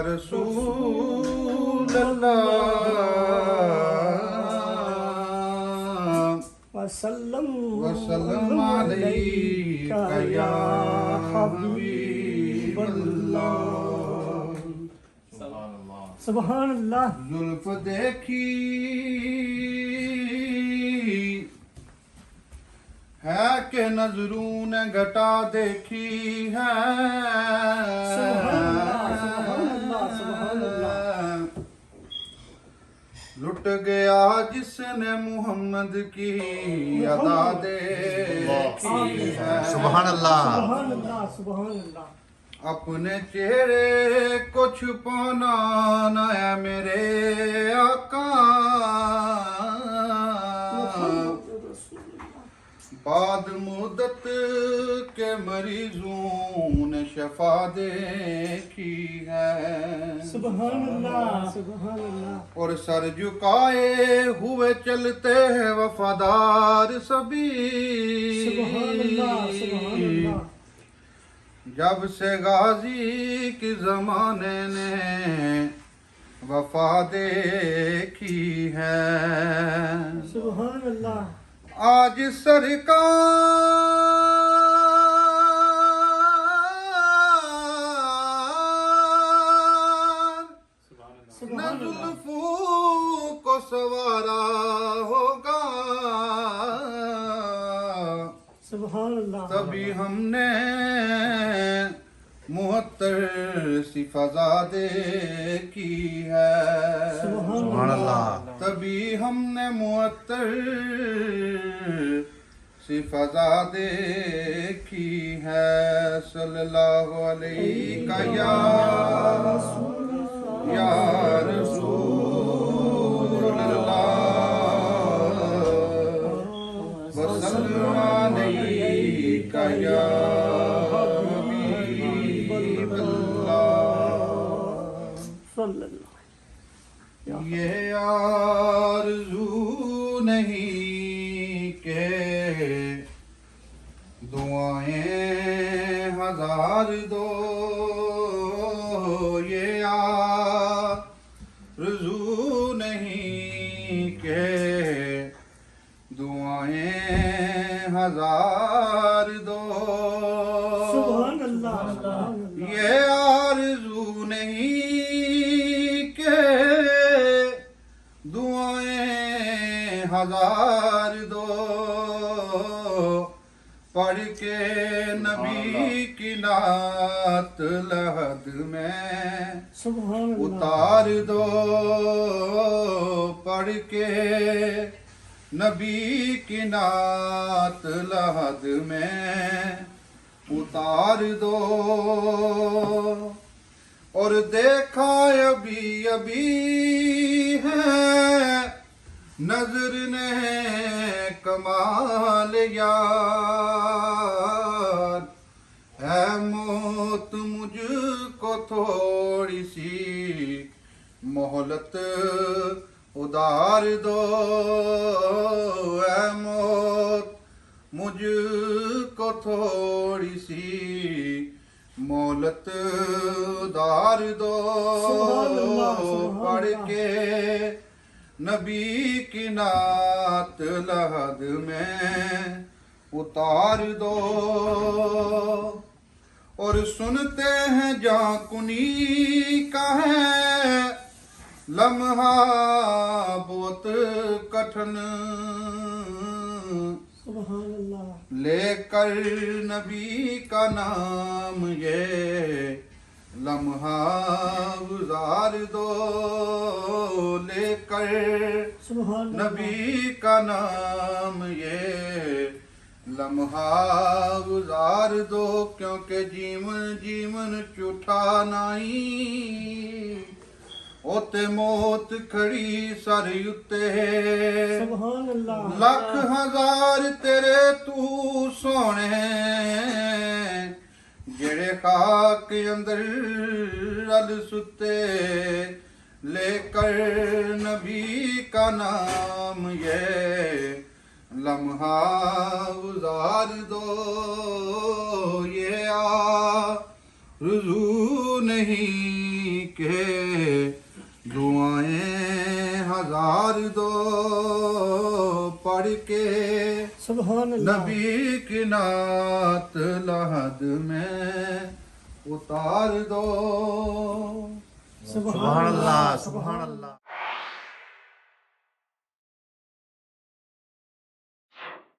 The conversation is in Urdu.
رسول اللہ وسلم علیک یا حبیب اللہ. سبحان اللہ. زلف دیکھی ہے کہ نظروں نے گھٹا دیکھی ہے. سبحان اللہ. لٹ گیا جس نے محمد کی ادا دیکھی ہے. سبحان اللہ. سبحان اللہ. سبحان اللہ. اپنے چہرے کو چھپانا نہ ہے میرے آقا. بعد مدت کے مریضوں نے شفا دیکھی ہے. سبحان اللہ. سبحان اللہ. اور سر جھکائے ہوئے چلتے ہیں وفادار سبھی. سبحان اللہ. سبحان اللہ. جب سے غازی کی زمانے نے وفا دیکھی ہے. سبحان اللہ. آج سرکار نہ زلفوں کو سوارا ہوگا. سبحان اللہ. تبھی ہم نے معطر سی فضا دیکھی ہے. سبحان اللہ. تبھی ہم نے معطر سی فضا دیکھی ہے. صلی اللہ علیہ یا رسول اللہ وسلم علیک یا حبیب اللہ. صلی اللہ. یہ آرزو نہیں کہ دعائیں ہزار دو. یہ آرزو نہیں کہ دعائیں ہزار دو. سبحان اللہ. یہ آرزو نہیں کہ دعائیں ہزار دو. پڑھ کے نبی کی نعت لحد میں سبحان اللہ. اتار دو. پڑھ کے نبی کی نعت لحد میں اتار دو. اور دیکھا ابھی ابھی ہے نظر نے کمال یار. ہے موت مجھ کو تھوڑی سی مہلت ادار دو. ہے موت مجھ کو تھوڑی سی مہلت ادار دو. پڑھ کے نبی کی نعت لحد میں اتار دو. اور سنتے ہیں جاں کنی کا ہے لمحہ بہت کٹھن. سبحان اللہ. لے کر نبی کا نام یہ لمحہ گزار دو. لے کر سبحان اللہ. نبی کا نام یہ لمحہ گزار دو. کیونکہ جیون جیون چوٹھا نائی اوتے موت کھڑی سر اتے. سبحان اللہ. لکھ ہزار تیرے تو سونے جڑے خاک اندر رل ستے. لے کر نبی کا نام یہ لمحہ گزار دو. یہ آرزو نہیں کے دعائیں ہزار دو پڑھ کے سبحان اللہ نبی کی نعت لحد میں اتار دو سبحان سبحان اللہ سبحان اللہ